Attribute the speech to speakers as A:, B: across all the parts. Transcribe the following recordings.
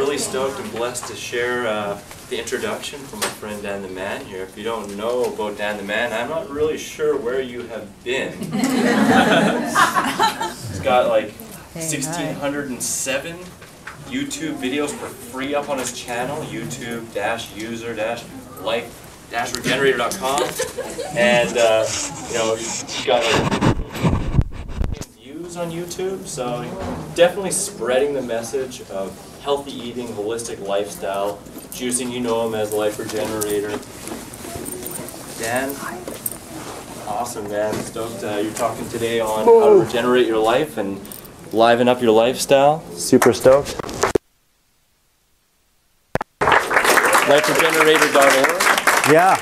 A: really stoked and blessed to share the introduction from my friend Dan the Man here. If you don't know about Dan the Man, I'm not really sure where you have been. He's got like 1,607 YouTube videos for free up on his channel, youtube-user-life-regenerator.com, and you know, he's got like views on YouTube, so definitely spreading the message of healthy eating, holistic lifestyle, juicing. You know him as Life Regenerator. Dan, awesome man, stoked you're talking today on how to regenerate your life and liven up your lifestyle. Super stoked. LifeRegenerator.org.
B: Yeah.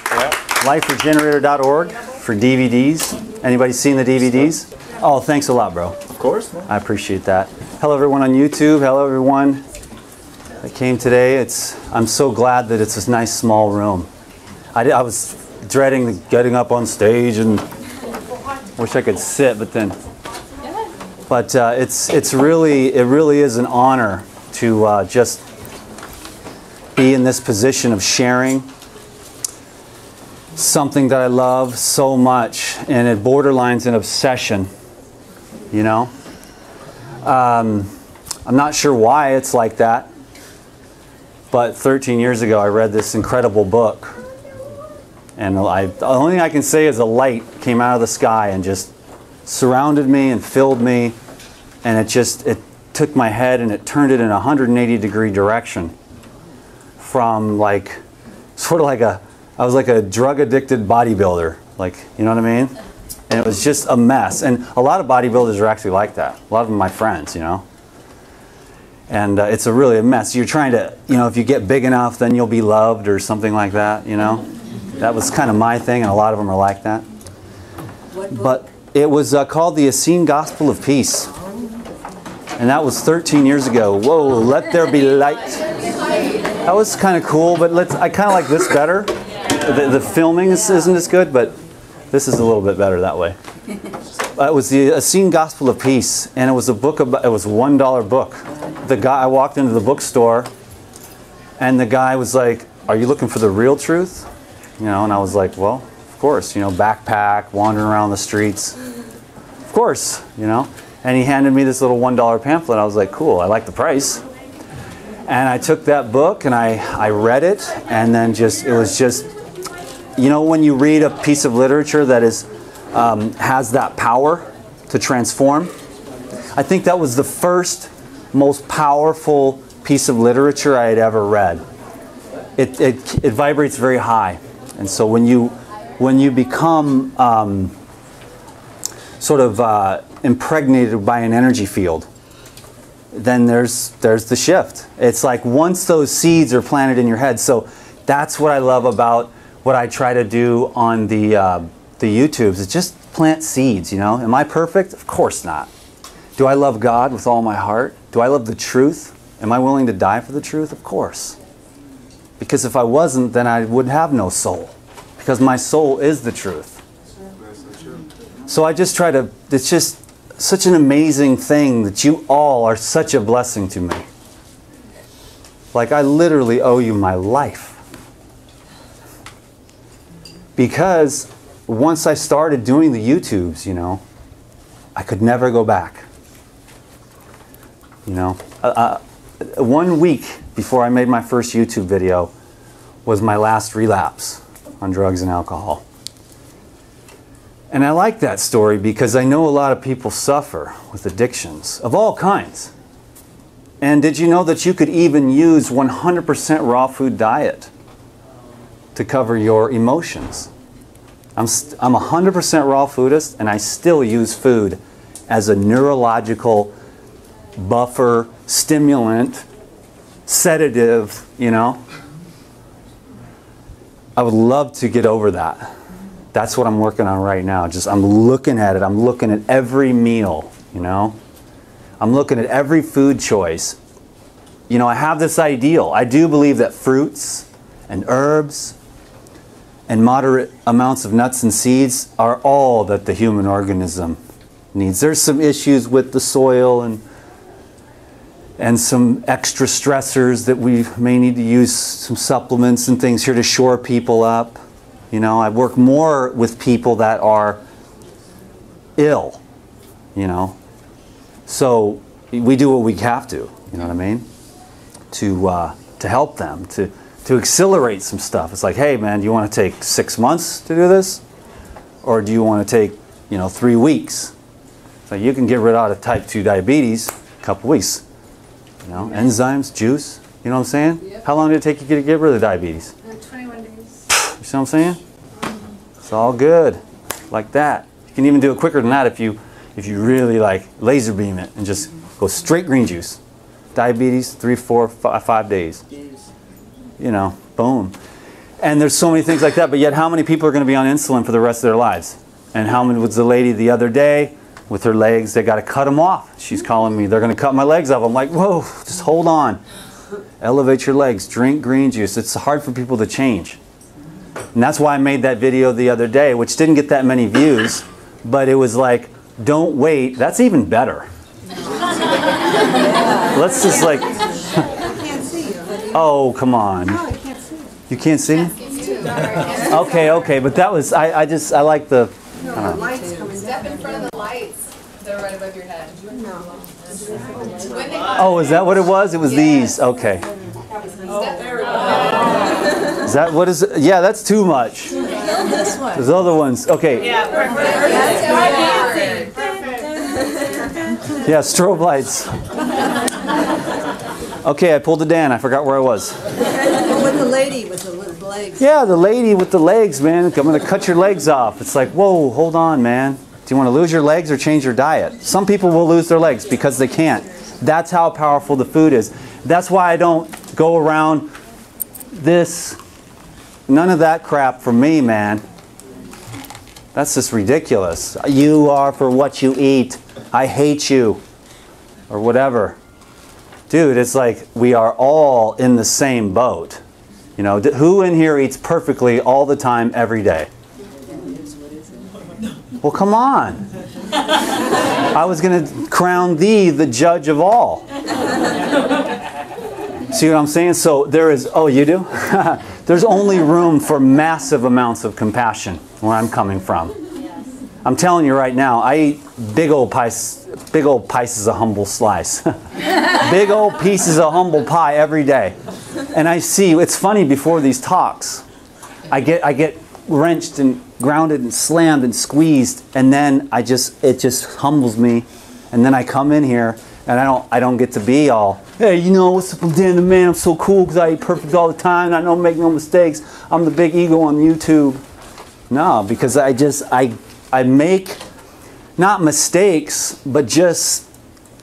B: LifeRegenerator.org for DVDs. Anybody seen the DVDs? Oh, thanks a lot, bro.
A: Of course. Man.
B: I appreciate that. Hello, everyone on YouTube. Hello, everyone that came today. I'm so glad that it's this nice small room. I was dreading getting up on stage and wish I could sit, but it really is an honor to just be in this position of sharing something that I love so much, and it borderlines an obsession, you know. I'm not sure why it's like that, but 13 years ago I read this incredible book, and the only thing I can say is a light came out of the sky and just surrounded me and filled me, and it took my head and it turned it in a 180-degree direction. From like, sort of like I was like a drug-addicted bodybuilder, like, you know what I mean? And it was just a mess. And a lot of bodybuilders are actually like that. A lot of them are my friends, you know? And it's really a mess. You're trying to, you know, if you get big enough, then you'll be loved or something like that, you know? That was kind of my thing, and a lot of them are like that. But it was called The Essene Gospel of Peace. And that was 13 years ago. Whoa, let there be light. That was kind of cool, but I kind of like this better. The filming isn't as good, but this is a little bit better that way. It was the Essene Gospel of Peace, and it was a book about, it was a $1 book. I walked into the bookstore, and the guy was like, "Are you looking for the real truth?" You know, and I was like, "Well, of course." You know, backpack, wandering around the streets. Of course, you know. And he handed me this little $1 pamphlet. I was like, "Cool, I like the price." And I took that book and I read it, and then it was just, you know, when you read a piece of literature that has that power to transform. I think that was the first most powerful piece of literature I had ever read. It vibrates very high, and so when you become sort of impregnated by an energy field, then there's the shift. It's like once those seeds are planted in your head. So that's what I love about what I try to do on the YouTubes. It's just plant seeds, you know. Am I perfect? Of course not. Do I love God with all my heart? Do I love the truth? Am I willing to die for the truth? Of course. Because if I wasn't, then I would have no soul. Because my soul is the truth. So I just try to, it's just such an amazing thing that you all are such a blessing to me. Like, I literally owe you my life. Because once I started doing the YouTubes, you know, I could never go back. You know, 1 week before I made my first YouTube video was my last relapse on drugs and alcohol. And I like that story because I know a lot of people suffer with addictions of all kinds. And did you know that you could even use 100% raw food diet to cover your emotions? I'm 100% raw foodist, and I still use food as a neurological buffer, stimulant, sedative, you know. I would love to get over that. That's what I'm working on right now. I'm looking at it. I'm looking at every meal, you know. I'm looking at every food choice. You know, I have this ideal. I do believe that fruits and herbs and moderate amounts of nuts and seeds are all that the human organism needs. There's some issues with the soil and some extra stressors that we may need to use some supplements and things here to shore people up. You know, I work more with people that are ill, you know. So we do what we have to, you know what I mean? To help them, to accelerate some stuff. It's like, hey man, do you want to take 6 months to do this? Or do you want to take, you know, 3 weeks? So you can get rid of type 2 diabetes in a couple weeks. You know, enzymes, juice, you know what I'm saying?
C: Yep.
B: How long did it take you to get rid of diabetes?
C: 21 days.
B: You see what I'm saying? It's all good, like that. You can even do it quicker than that if you really like laser beam it and just go straight green juice. Diabetes, 3, 4, 5 days. You know, boom. And there's so many things like that, but yet how many people are going to be on insulin for the rest of their lives? And how many was the lady the other day with her legs, they got to cut them off. She's calling me, they're going to cut my legs off. I'm like, whoa, just hold on. Elevate your legs, drink green juice. It's hard for people to change. And that's why I made that video the other day, which didn't get that many views, but it was like, don't wait. That's even better. Let's just like, oh, come on. You can't see? Okay, but that was, I like the,
C: Step in front of the lights. They're right above your head.
B: oh, is that what it was? It was these, okay. Is that what is it? Yeah, that's too much. There's other ones, okay. Yeah, strobe lights. Okay, I pulled it down. I forgot where I was.
D: With the lady with the legs.
B: Yeah, the lady with the legs, man. I'm going to cut your legs off. It's like, whoa, hold on, man. Do you want to lose your legs or change your diet? Some people will lose their legs because they can't. That's how powerful the food is. That's why I don't go around this, none of that crap for me, man. That's just ridiculous. You are for what you eat. I hate you. Or whatever. Dude, it's like we are all in the same boat. You know, who in here eats perfectly all the time, every day? Well, come on. I was going to crown thee the judge of all. See what I'm saying? So there is, oh, you do? There's only room for massive amounts of compassion where I'm coming from. I'm telling you right now, I eat big old pieces of humble slice. Big old pieces of humble pie every day. And I see, it's funny, before these talks, I get wrenched and grounded and slammed and squeezed, and then it just humbles me. And then I come in here and I don't get to be all, hey, you know, what's up, I'm Dan the man, I'm so cool because I eat perfect all the time and I don't make no mistakes. I'm the big ego on YouTube. No, because I make not mistakes, but just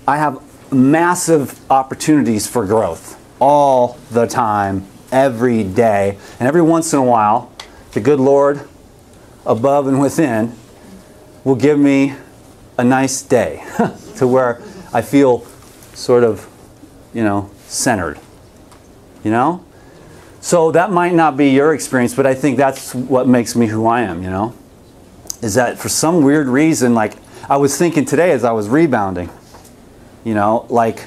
B: I have massive opportunities for growth all the time, every day. And every once in a while, the good Lord above and within will give me a nice day to where I feel sort of, you know, centered. You know? So that might not be your experience, but I think that's what makes me who I am, you know? Is that for some weird reason, like I was thinking today as I was rebounding, you know, like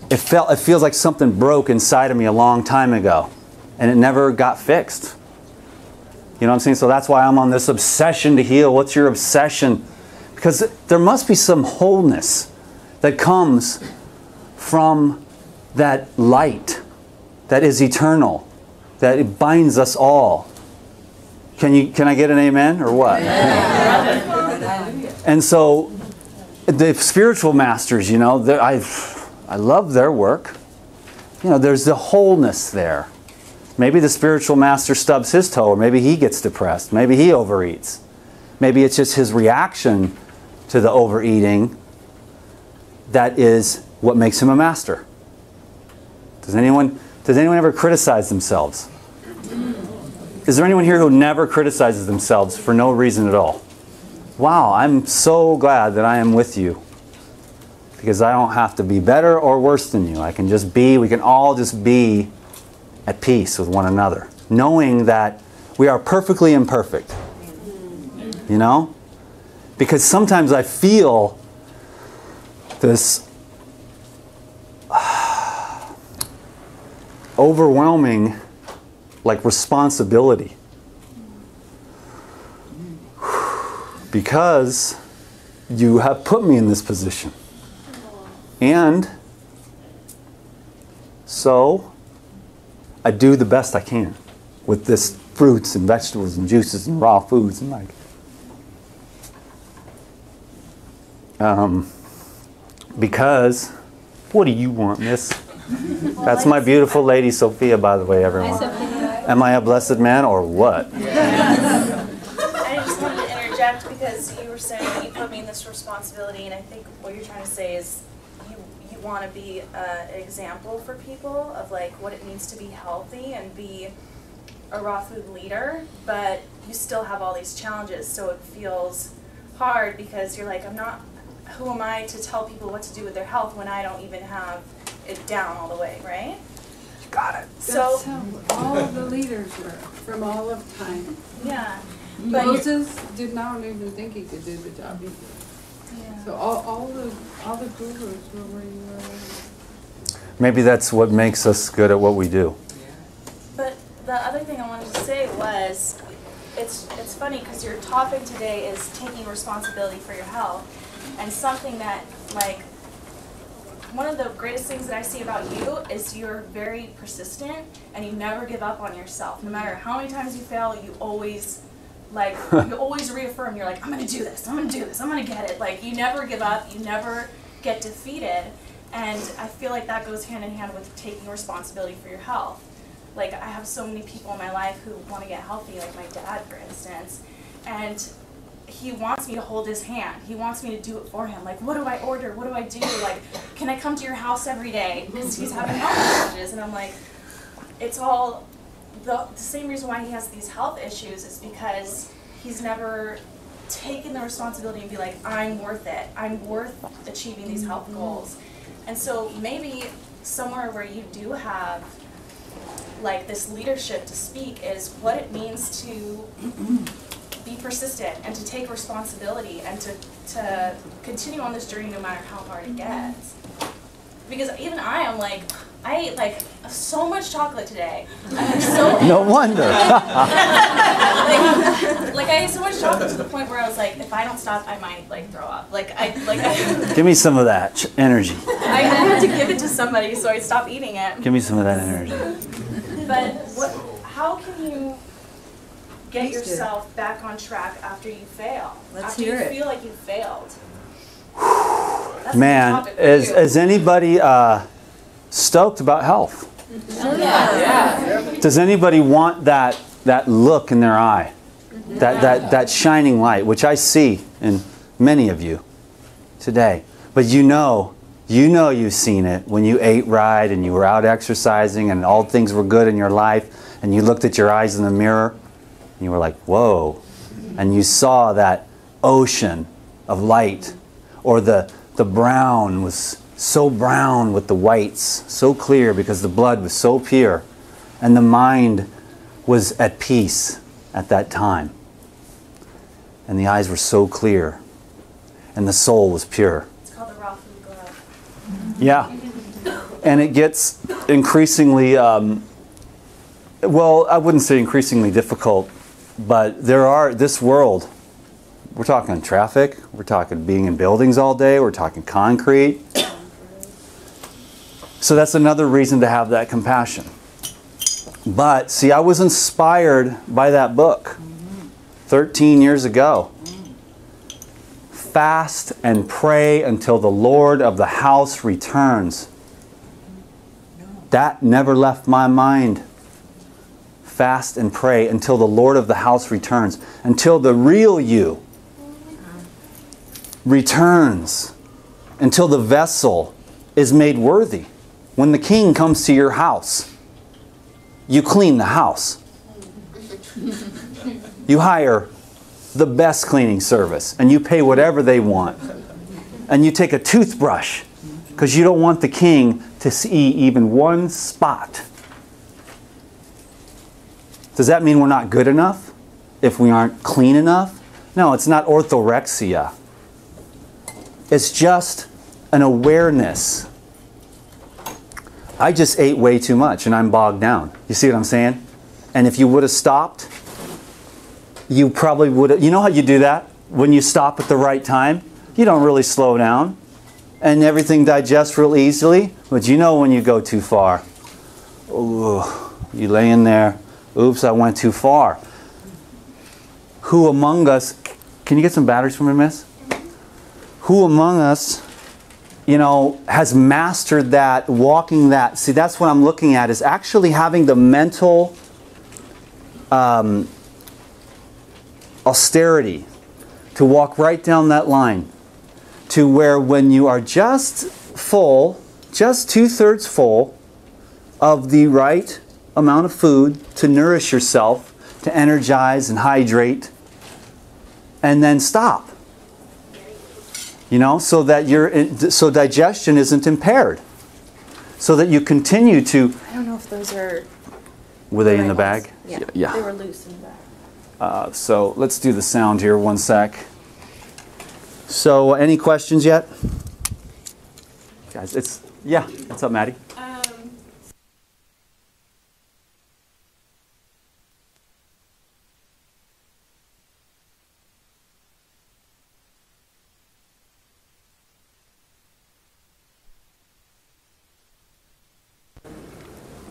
B: it feels like something broke inside of me a long time ago and it never got fixed. You know what I'm saying? So that's why I'm on this obsession to heal. What's your obsession? Because there must be some wholeness that comes from that light that is eternal, that it binds us all. Can I get an amen or what? And so the spiritual masters, you know, I love their work. You know, there's the wholeness there. Maybe the spiritual master stubs his toe, or maybe he gets depressed. Maybe he overeats. Maybe it's just his reaction to the overeating that is what makes him a master. Does anyone ever criticize themselves? Is there anyone here who never criticizes themselves for no reason at all? Wow, I'm so glad that I am with you. Because I don't have to be better or worse than you. I can just be, we can all just be at peace with one another. Knowing that we are perfectly imperfect. You know? Because sometimes I feel this overwhelming, like, responsibility. Because you have put me in this position. And so I do the best I can with this fruits and vegetables and juices and raw foods and like. Because, what do you want, miss? That's my beautiful lady Sophia, by the way, everyone. Am I a blessed man or what?
E: I just wanted to interject because you were saying that you put me in this responsibility, and I think what you're trying to say is you want to be an example for people of like what it means to be healthy and be a raw food leader, but you still have all these challenges, so it feels hard because you're like, who am I to tell people what to do with their health when I don't even have it down all the way, right?
B: Got it.
E: So
D: That's how all of the leaders were from all of time.
E: yeah, but
D: Moses did not even think he could do the job he did.
E: yeah.
D: So all the gurus were where you were.
B: Maybe that's what makes us good at what we do.
E: But the other thing I wanted to say was, it's funny because your topic today is taking responsibility for your health, and something that, like, one of the greatest things that I see about you is you're very persistent and you never give up on yourself. No matter how many times you fail, you always, like, you always reaffirm, you're like, I'm gonna do this, I'm gonna do this, I'm gonna get it. Like, you never give up, you never get defeated. And I feel like that goes hand in hand with taking responsibility for your health. Like, I have so many people in my life who want to get healthy, like my dad, for instance, and he wants me to hold his hand. He wants me to do it for him. Like, what do I order? What do I do? Like, can I come to your house every day? Because he's having health challenges. And I'm like, it's all, the same reason why he has these health issues is because he's never taken the responsibility and be like, I'm worth it. I'm worth achieving these health goals. And so maybe somewhere where you do have like this leadership to speak is what it means to be persistent and to take responsibility and to continue on this journey no matter how hard it gets. Because even I am like, I ate like so much chocolate today. I'm so
B: No wonder.
E: like I ate so much chocolate to the point where I was like, if I don't stop, I might like throw up. Like I
B: Give me some of that energy.
E: I had to give it to somebody, so I stopped eating it.
B: Give me some of that energy.
E: But how can you get yourself back on track after you fail?
D: Let's
E: after
D: hear
E: you
D: it.
E: feel like you failed. That's
B: Man,
E: the topic for you.
B: is anybody stoked about health?
E: Yeah.
B: Does anybody want that look in their eye? That shining light, which I see in many of you today. But you know you've seen it when you ate right and you were out exercising and all things were good in your life and you looked at your eyes in the mirror and you were like, whoa. And you saw that ocean of light, or the brown was so brown with the whites, so clear because the blood was so pure and the mind was at peace at that time. And the eyes were so clear and the soul was pure.
E: It's called the raw food glow.
B: Yeah. And it gets increasingly, well, I wouldn't say increasingly difficult, but this world, we're talking traffic, we're talking being in buildings all day, we're talking concrete. So that's another reason to have that compassion. But see, I was inspired by that book 13 years ago. Fast and pray until the Lord of the house returns. That never left my mind. Fast and pray until the Lord of the house returns. Until the real you returns. Until the vessel is made worthy. When the king comes to your house, you clean the house. You hire the best cleaning service and you pay whatever they want. And you take a toothbrush because you don't want the king to see even one spot. Does that mean we're not good enough if we aren't clean enough? No, it's not orthorexia. It's just an awareness I just ate way too much and I'm bogged down. You see what I'm saying? And if you would have stopped, you probably would have, you know how you do that? When you stop at the right time, you don't really slow down and everything digests real easily. But you know when you go too far, ooh, you lay in there, oops, I went too far. Who among us, can you get some batteries for me, miss? Who among us, you know, has mastered that, walking that? See, that's what I'm looking at, is actually having the mental austerity to walk right down that line to where when you are just full, just 2/3 full of the right amount of food to nourish yourself, to energize and hydrate, and then stop. You know, so that so digestion isn't impaired. So that you continue to.
E: I don't know if those are.
B: Were they in the bag?
E: Yeah.
B: Yeah.
E: They were loose in the bag.
B: So let's do the sound here, one sec. So any questions yet? Guys, yeah, what's up, Maddie?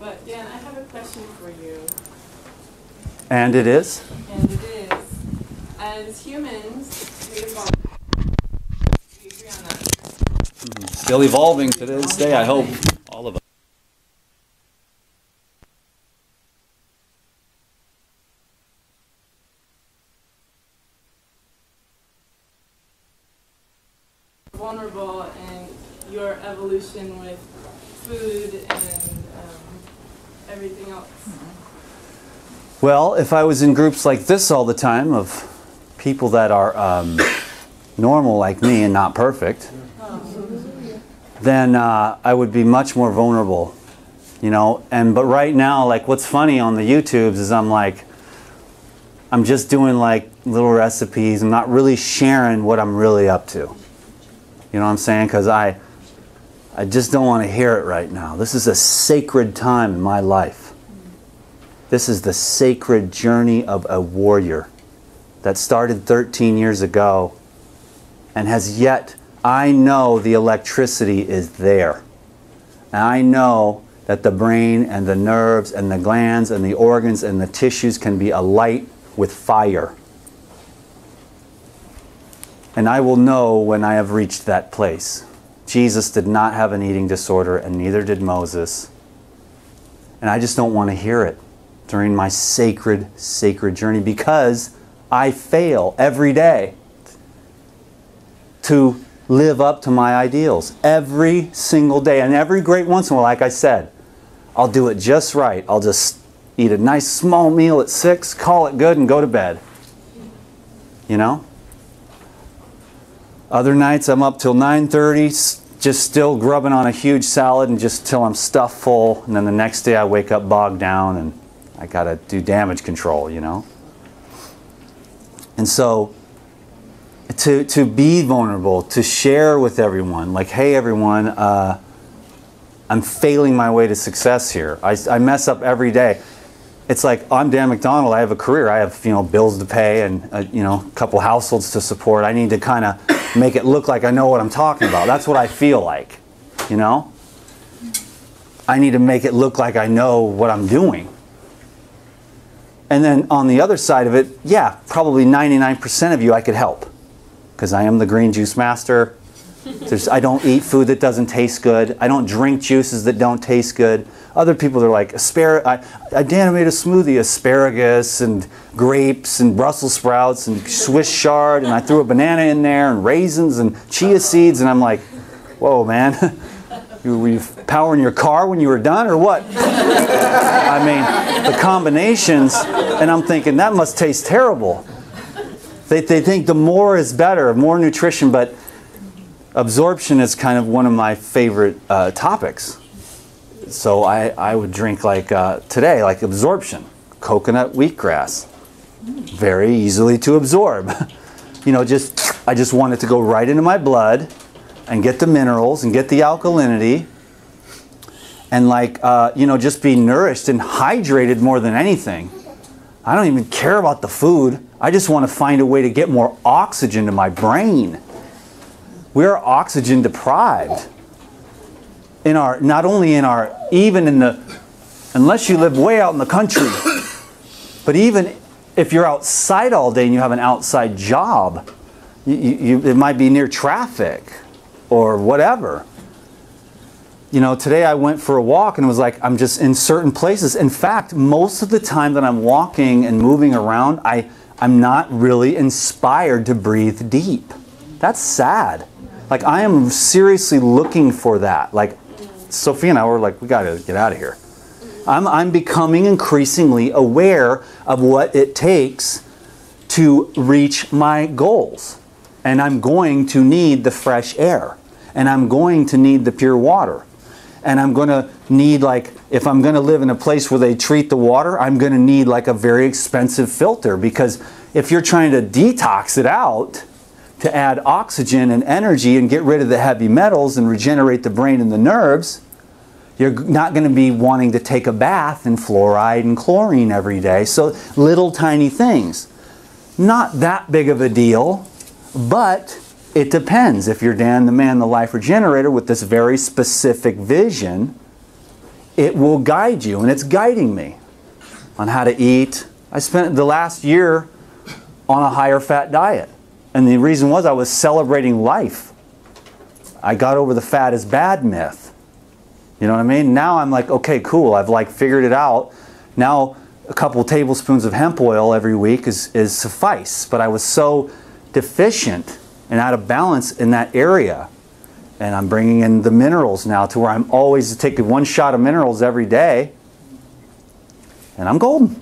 D: But Dan, I have a question for you.
B: And it is?
D: And it is, as humans, we evolve. We agree on that.
B: Still evolving to this day, I hope. All of us.
D: Vulnerable in your evolution with food and everything else.
B: Well, if I was in groups like this all the time of people that are normal like me and not perfect, then I would be much more vulnerable, you know. But right now, like, what's funny on the YouTubes is I'm just doing like little recipes. I'm not really sharing what I'm really up to. You know what I'm saying? Because I just don't want to hear it right now. This is a sacred time in my life. This is the sacred journey of a warrior that started 13 years ago and has yet, I know the electricity is there. And I know that the brain and the nerves and the glands and the organs and the tissues can be alight with fire. And I will know when I have reached that place. Jesus did not have an eating disorder, and neither did Moses. And I just don't want to hear it during my sacred journey, because I fail every day to live up to my ideals. Every single day. And every great once in a while, like I said, I'll do it just right. I'll just eat a nice small meal at 6, call it good, and go to bed. You know? Other nights I'm up till 9:30, just still grubbing on a huge salad and just till I'm stuffed full. And then the next day I wake up bogged down and I got to do damage control, you know. And so to be vulnerable, to share with everyone, like, hey everyone, I'm failing my way to success here. I mess up every day. It's like, I'm Dan McDonald, I have a career, I have, you know, bills to pay and you know, a couple households to support. I need to kind of make it look like I know what I'm talking about. That's what I feel like, you know? I need to make it look like I know what I'm doing. And then on the other side of it, yeah, probably 99% of you I could help, because I am the green juice master. I don't eat food that doesn't taste good. I don't drink juices that don't taste good. Other people are like, Dan made a smoothie, asparagus and grapes and Brussels sprouts and Swiss chard, and I threw a banana in there and raisins and chia seeds, and I'm like, whoa, man. Were you powering your car when you were done or what? I mean, the combinations, and I'm thinking, that must taste terrible. They think the more is better, more nutrition, but absorption is kind of one of my favorite topics. So I would drink, like today, like absorption, coconut wheatgrass, very easily to absorb. You know, I just want it to go right into my blood and get the minerals and get the alkalinity. and like, you know, just be nourished and hydrated more than anything. I don't even care about the food. I just want to find a way to get more oxygen to my brain. We are oxygen deprived. In our, not only in our, even in the, unless you live way out in the country, but even if you're outside all day and you have an outside job, it might be near traffic or whatever. You know, today I went for a walk and it was like I'm just in certain places. In fact, most of the time that I'm walking and moving around, I'm not really inspired to breathe deep. That's sad. Like, I am seriously looking for that. Like, Sophia and I were like, we got to get out of here. I'm becoming increasingly aware of what it takes to reach my goals. And I'm going to need the fresh air. And I'm going to need the pure water. And I'm going to need, like, if I'm going to live in a place where they treat the water, I'm going to need like a very expensive filter. Because if you're trying to detox it out to add oxygen and energy and get rid of the heavy metals and regenerate the brain and the nerves, you're not going to be wanting to take a bath in fluoride and chlorine every day. So little tiny things. Not that big of a deal, but it depends. If you're Dan the Man, the Life Regenerator, with this very specific vision, it will guide you, and it's guiding me on how to eat. I spent the last year on a higher fat diet. And the reason was I was celebrating life. I got over the fat is bad myth. You know what I mean? Now I'm like, okay, cool. I've like figured it out. Now a couple tablespoons of hemp oil every week is suffice. But I was so deficient and out of balance in that area. And I'm bringing in the minerals now to where I'm always taking one shot of minerals every day. And I'm golden.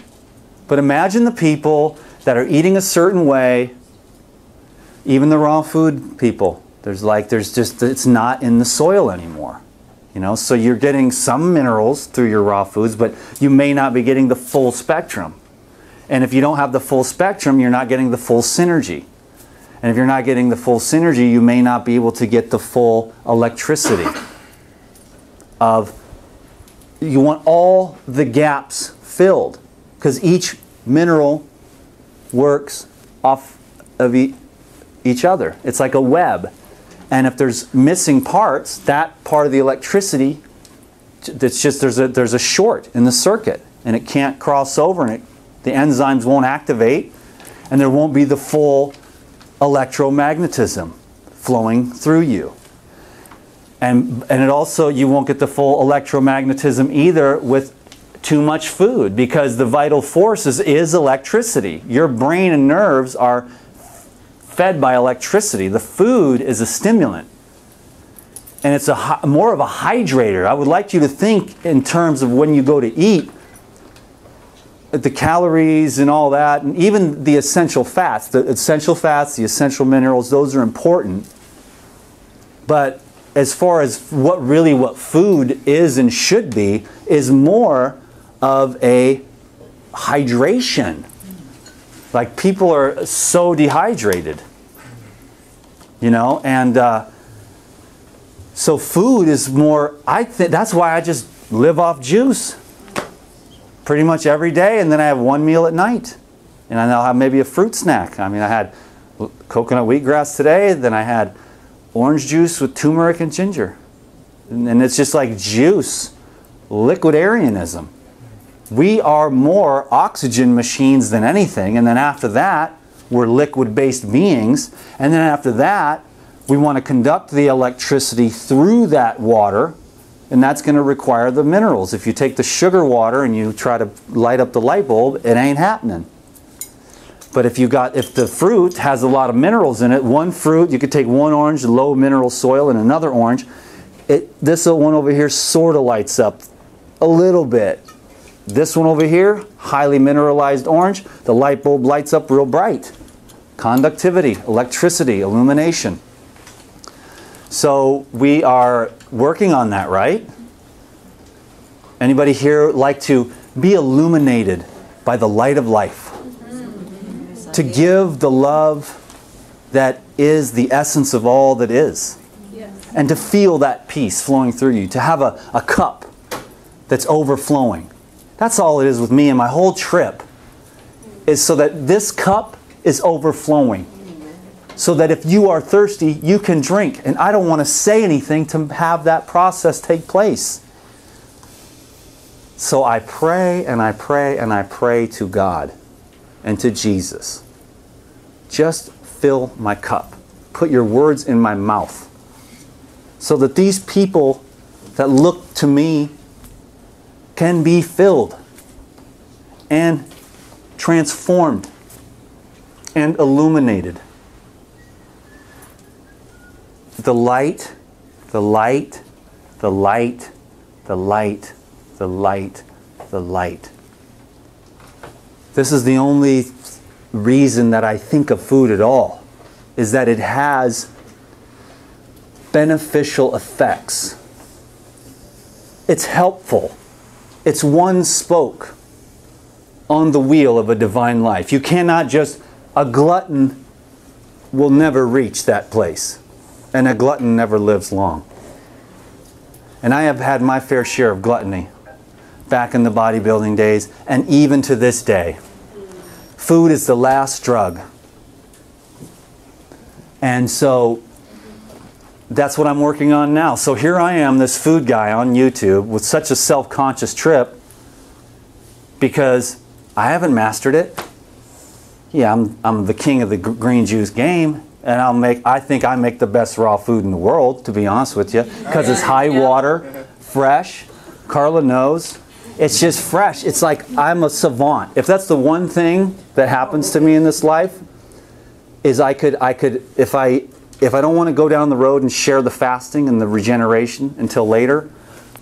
B: But imagine the people that are eating a certain way. Even the raw food people, it's not in the soil anymore. You know, so you're getting some minerals through your raw foods, but you may not be getting the full spectrum. And if you don't have the full spectrum, you're not getting the full synergy. And if you're not getting the full synergy, you may not be able to get the full electricity you want all the gaps filled, because each mineral works off of each other. It's like a web. And if there's missing parts, that part of the electricity, it's just there's a short in the circuit, and it can't cross over, and the enzymes won't activate, and there won't be the full electromagnetism flowing through you. And it also, you won't get the full electromagnetism either with too much food, because the vital force is electricity. Your brain and nerves are fed by electricity. The food is a stimulant. And it's more of a hydrator. I would like you to think in terms of when you go to eat, the calories and all that, and even the essential fats. The essential minerals, those are important. But as far as what food is and should be, is more of a hydration. Like, people are so dehydrated, you know, and so food is more, I think that's why I just live off juice pretty much every day, and then I have one meal at night, and I'll have maybe a fruit snack. I mean, I had coconut wheatgrass today, then I had orange juice with turmeric and ginger, and it's just like juice, liquidarianism. We are more oxygen machines than anything, and then after that, we're liquid-based beings, and then after that, we want to conduct the electricity through that water, and that's going to require the minerals. If you take the sugar water and you try to light up the light bulb, it ain't happening. But if the fruit has a lot of minerals in it, one fruit, you could take one orange, low mineral soil, and another orange, this one over here sort of lights up a little bit. This one over here, highly mineralized orange, the light bulb lights up real bright. Conductivity, electricity, illumination. So we are working on that, right? Anybody here like to be illuminated by the light of life? To give the love that is the essence of all that is. And to feel that peace flowing through you. To have a cup that's overflowing. That's all it is with me and my whole trip, is so that this cup is overflowing. So that if you are thirsty, you can drink. And I don't want to say anything to have that process take place. So I pray and I pray and I pray to God and to Jesus. Just fill my cup. Put your words in my mouth. So that these people that look to me can be filled and transformed and illuminated. The light, the light, the light, the light, the light, the light. This is the only reason that I think of food at all, is that it has beneficial effects. It's helpful. It's one spoke on the wheel of a divine life. You cannot just, a glutton will never reach that place. And a glutton never lives long. And I have had my fair share of gluttony back in the bodybuilding days, and even to this day. Food is the last drug. And so that's what I'm working on now. So here I am, this food guy on YouTube with such a self-conscious trip, because I haven't mastered it. Yeah, I'm the king of the green juice game. And I think I make the best raw food in the world, to be honest with you, because it's high water, fresh. Carla knows. It's just fresh. It's like I'm a savant. If that's the one thing that happens to me in this life, is I could if I don't want to go down the road and share the fasting and the regeneration until later,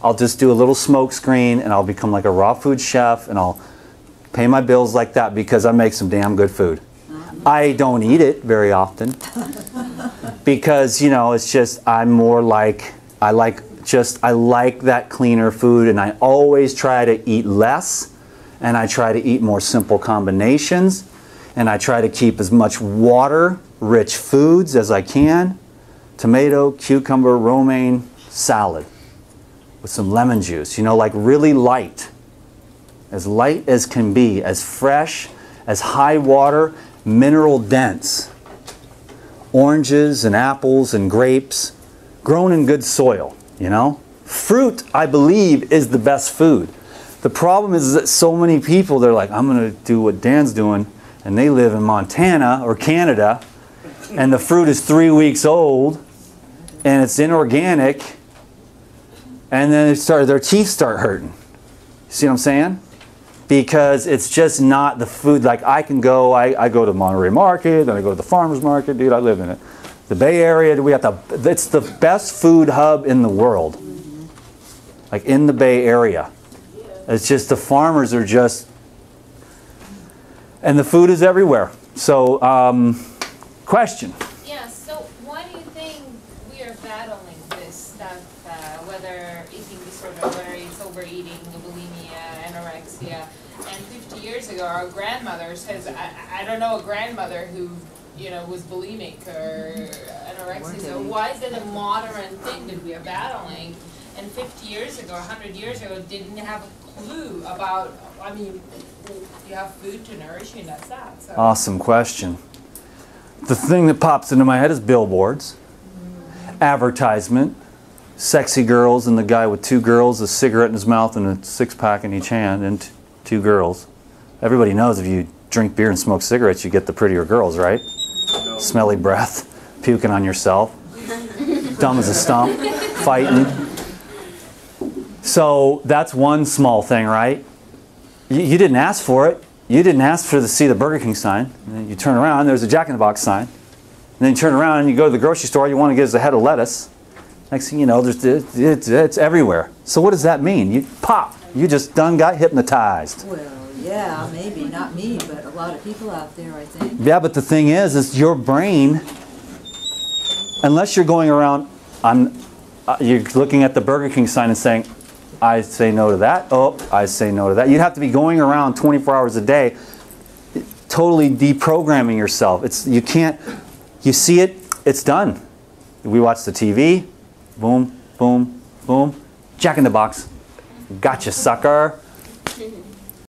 B: I'll just do a little smoke screen and I'll become like a raw food chef and I'll pay my bills like that because I make some damn good food. I don't eat it very often because, you know, it's just, I'm more like, I like that cleaner food, and I always try to eat less, and I try to eat more simple combinations, and I try to keep as much water-rich foods as I can. Tomato, cucumber, romaine, salad with some lemon juice, you know, like really light as can be, as fresh, as high water, mineral dense. Oranges and apples and grapes grown in good soil, you know. Fruit, I believe, is the best food. The problem is that so many people, they're like, I'm going to do what Dan's doing, and they live in Montana or Canada, and the fruit is 3 weeks old, and it's inorganic, and then their teeth start hurting. See what I'm saying? Because it's just not the food. Like I go to Monterey Market, then I go to the farmer's market. Dude, I live in it. The Bay Area, it's the best food hub in the world. Like in the Bay Area. It's just the farmers are just, and the food is everywhere. So, question.
C: Yeah, so why do you think we are battling this stuff, whether eating disorder, whether it's overeating, bulimia, anorexia, and 50 years ago our grandmother says, I don't know a grandmother who, you know, was bulimic or anorexia, so why is it a modern thing that we are battling? And 50 years ago, 100 years ago, didn't have a clue about, I mean, you have food to nourish you and that's that. So.
B: Awesome question. The thing that pops into my head is billboards, advertisement, sexy girls and the guy with two girls, a cigarette in his mouth and a six-pack in each hand, and two girls. Everybody knows if you drink beer and smoke cigarettes, you get the prettier girls, right? No. Smelly breath, puking on yourself, dumb as a stump, fighting. So that's one small thing, right? You didn't ask for it. You didn't ask to see the Burger King sign. And then you turn around, there's a Jack in the Box sign. And then you turn around and you go to the grocery store, you want to get us a head of lettuce. Next thing you know, it's everywhere. So what does that mean? You just done got hypnotized.
F: Well, yeah, maybe. Not me, but a lot of people out there, I think.
B: Yeah, but the thing is your brain, unless you're going around, you're looking at the Burger King sign and saying, I say no to that. Oh, I say no to that. You'd have to be going around 24 hours a day, totally deprogramming yourself. You can't, you see it, it's done. We watch the TV, boom, boom, boom, Jack in the Box. Gotcha, sucker.